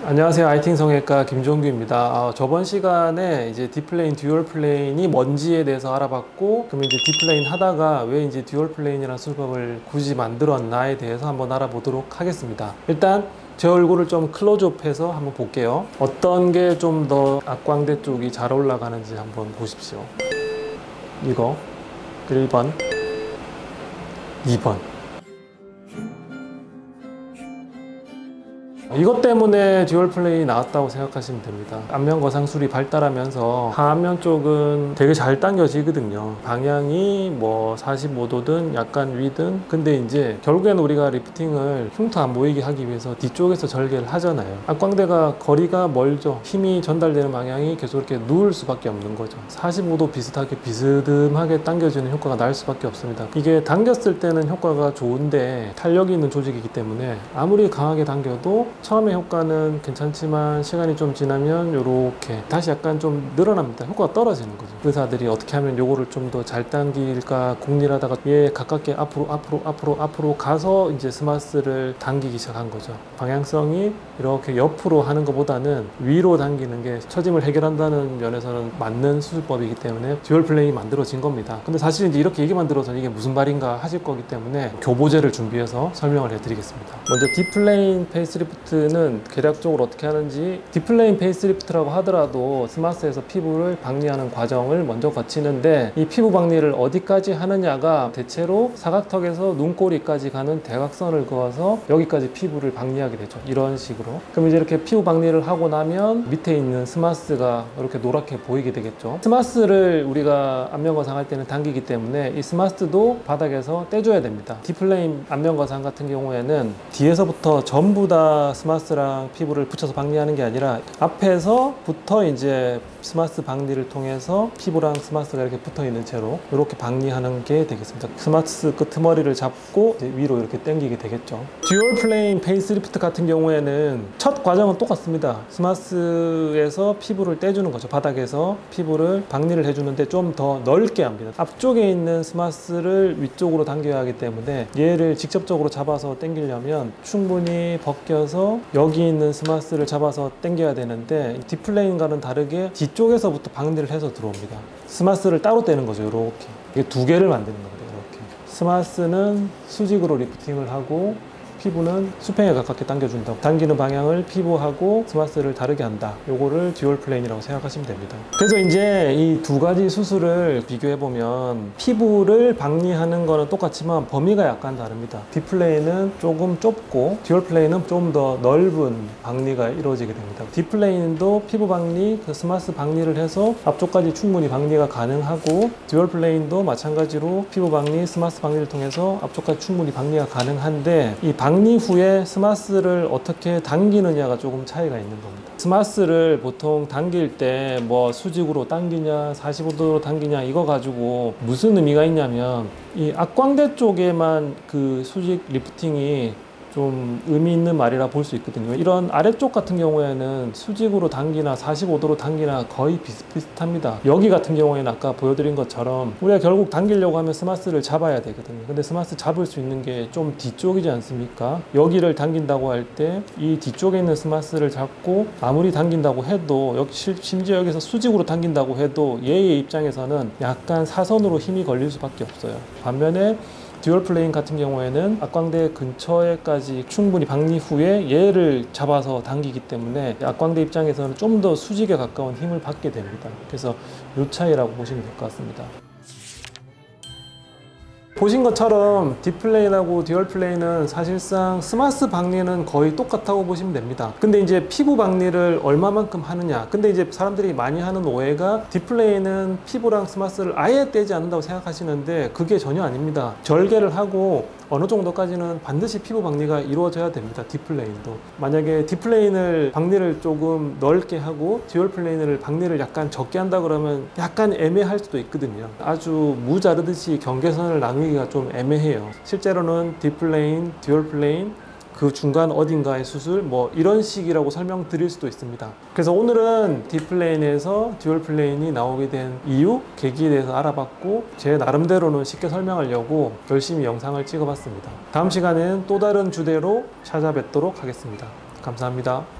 안녕하세요. 아이팅 성형외과 김종규입니다. 저번 시간에 이제 D플레인, 듀얼 플레인이 뭔지에 대해서 알아봤고, 그럼 이제 D플레인 하다가 왜 이제 듀얼 플레인이라는 수법을 굳이 만들었나에 대해서 한번 알아보도록 하겠습니다. 일단 제 얼굴을 좀 클로즈업해서 한번 볼게요. 어떤 게 좀 더 악광대 쪽이 잘 올라가는지 한번 보십시오. 이거 1번, 2번. 이것 때문에 듀얼 플레인이 나왔다고 생각하시면 됩니다. 안면 거상술이 발달하면서 하안면 쪽은 되게 잘 당겨지거든요. 방향이 뭐 45도든 약간 위든. 근데 이제 결국에는 우리가 리프팅을 흉터 안 보이게 하기 위해서 뒤쪽에서 절개를 하잖아요. 악광대가 거리가 멀죠. 힘이 전달되는 방향이 계속 이렇게 누울 수밖에 없는 거죠. 45도 비슷하게 비스듬하게 당겨지는 효과가 날 수밖에 없습니다. 이게 당겼을 때는 효과가 좋은데 탄력이 있는 조직이기 때문에 아무리 강하게 당겨도 처음에 효과는 괜찮지만 시간이 좀 지나면 이렇게 다시 약간 좀 늘어납니다. 효과가 떨어지는 거죠. 의사들이 어떻게 하면 요거를 좀 더 잘 당길까 궁리하다가 얘 가깝게 앞으로 가서 이제 스마스를 당기기 시작한 거죠. 방향성이 이렇게 옆으로 하는 것보다는 위로 당기는 게 처짐을 해결한다는 면에서는 맞는 수술법이기 때문에 듀얼 플레인이 만들어진 겁니다. 근데 사실 이제 이렇게 얘기만 들어서 이게 무슨 말인가 하실 거기 때문에 교보제를 준비해서 설명을 해드리겠습니다. 먼저 D플레인 페이스리프트는 계략적으로 어떻게 하는지, D플레인 페이스리프트라고 하더라도 스마스에서 피부를 박리하는 과정을 먼저 거치는데, 이 피부 박리를 어디까지 하느냐가 대체로 사각턱에서 눈꼬리까지 가는 대각선을 그어서 여기까지 피부를 박리하게 되죠. 이런 식으로. 그럼 이제 이렇게 피부 박리를 하고 나면 밑에 있는 스마스가 이렇게 노랗게 보이게 되겠죠. 스마스를 우리가 안면 거상할 때는 당기기 때문에 이 스마스도 바닥에서 떼줘야 됩니다. D플레인 안면 거상 같은 경우에는 뒤에서부터 전부 다 스마스랑 피부를 붙여서 박리하는 게 아니라 앞에서부터 이제 스마스 박리를 통해서 피부랑 스마스가 이렇게 붙어 있는 채로 이렇게 박리하는 게 되겠습니다. 스마스 끄트머리를 잡고 이제 위로 이렇게 당기게 되겠죠. 듀얼 플레인 페이스리프트 같은 경우에는 첫 과정은 똑같습니다. 스마스에서 피부를 떼주는 거죠. 바닥에서 피부를 박리를 해주는데 좀 더 넓게 합니다. 앞쪽에 있는 스마스를 위쪽으로 당겨야 하기 때문에 얘를 직접적으로 잡아서 당기려면 충분히 벗겨서 여기 있는 스마스를 잡아서 당겨야 되는데, D플레인과는 다르게 뒤쪽에서부터 박리를 해서 들어옵니다. 스마스를 따로 떼는 거죠. 이렇게 이게 두 개를 만드는 겁니다. 이렇게 스마스는 수직으로 리프팅을 하고 피부는 수평에 가깝게 당겨준다고. 당기는 방향을 피부하고 스마스를 다르게 한다. 요거를 듀얼 플레인이라고 생각하시면 됩니다. 그래서 이제 이 두 가지 수술을 비교해보면 피부를 박리하는 거는 똑같지만 범위가 약간 다릅니다. D플레인은 조금 좁고 듀얼 플레인은 좀 더 넓은 박리가 이루어지게 됩니다. D플레인도 피부 박리, 스마스 박리를 해서 앞쪽까지 충분히 박리가 가능하고, 듀얼 플레인도 마찬가지로 피부 박리, 스마스 박리를 통해서 앞쪽까지 충분히 박리가 가능한데, 이 박리 후에 스마스를 어떻게 당기느냐가 조금 차이가 있는 겁니다. 스마스를 보통 당길 때 뭐 수직으로 당기냐 45도로 당기냐 이거 가지고 무슨 의미가 있냐면, 이 악광대 쪽에만 그 수직 리프팅이 좀 의미 있는 말이라 볼 수 있거든요. 이런 아래쪽 같은 경우에는 수직으로 당기나 45도로 당기나 거의 비슷비슷합니다. 여기 같은 경우에는 아까 보여드린 것처럼 우리가 결국 당기려고 하면 스마스를 잡아야 되거든요. 근데 스마스 잡을 수 있는 게 좀 뒤쪽이지 않습니까? 여기를 당긴다고 할 때 이 뒤쪽에 있는 스마스를 잡고 아무리 당긴다고 해도, 심지어 여기서 수직으로 당긴다고 해도 얘의 입장에서는 약간 사선으로 힘이 걸릴 수밖에 없어요. 반면에 듀얼 플레인 같은 경우에는 악광대 근처에까지 충분히 박리 후에 얘를 잡아서 당기기 때문에 악광대 입장에서는 좀 더 수직에 가까운 힘을 받게 됩니다. 그래서 이 차이라고 보시면 될 것 같습니다. 보신 것처럼 D플레인하고 듀얼 플레인은 사실상 스마스 박리는 거의 똑같다고 보시면 됩니다. 근데 이제 피부 박리를 얼마만큼 하느냐. 근데 이제 사람들이 많이 하는 오해가 D플레인은 피부랑 스마스를 아예 떼지 않는다고 생각하시는데 그게 전혀 아닙니다. 절개를 하고 어느 정도까지는 반드시 피부 박리가 이루어져야 됩니다. D플레인도. 만약에 D플레인을 박리를 조금 넓게 하고 듀얼 플레인을 박리를 약간 적게 한다 그러면 약간 애매할 수도 있거든요. 아주 무 자르듯이 경계선을 나누기가 좀 애매해요. 실제로는 D플레인, 듀얼 플레인, 그 중간 어딘가의 수술 뭐 이런 식이라고 설명드릴 수도 있습니다. 그래서 오늘은 D플레인에서 듀얼 플레인이 나오게 된 이유, 계기에 대해서 알아봤고, 제 나름대로는 쉽게 설명하려고 열심히 영상을 찍어봤습니다. 다음 시간에는 또 다른 주제로 찾아뵙도록 하겠습니다. 감사합니다.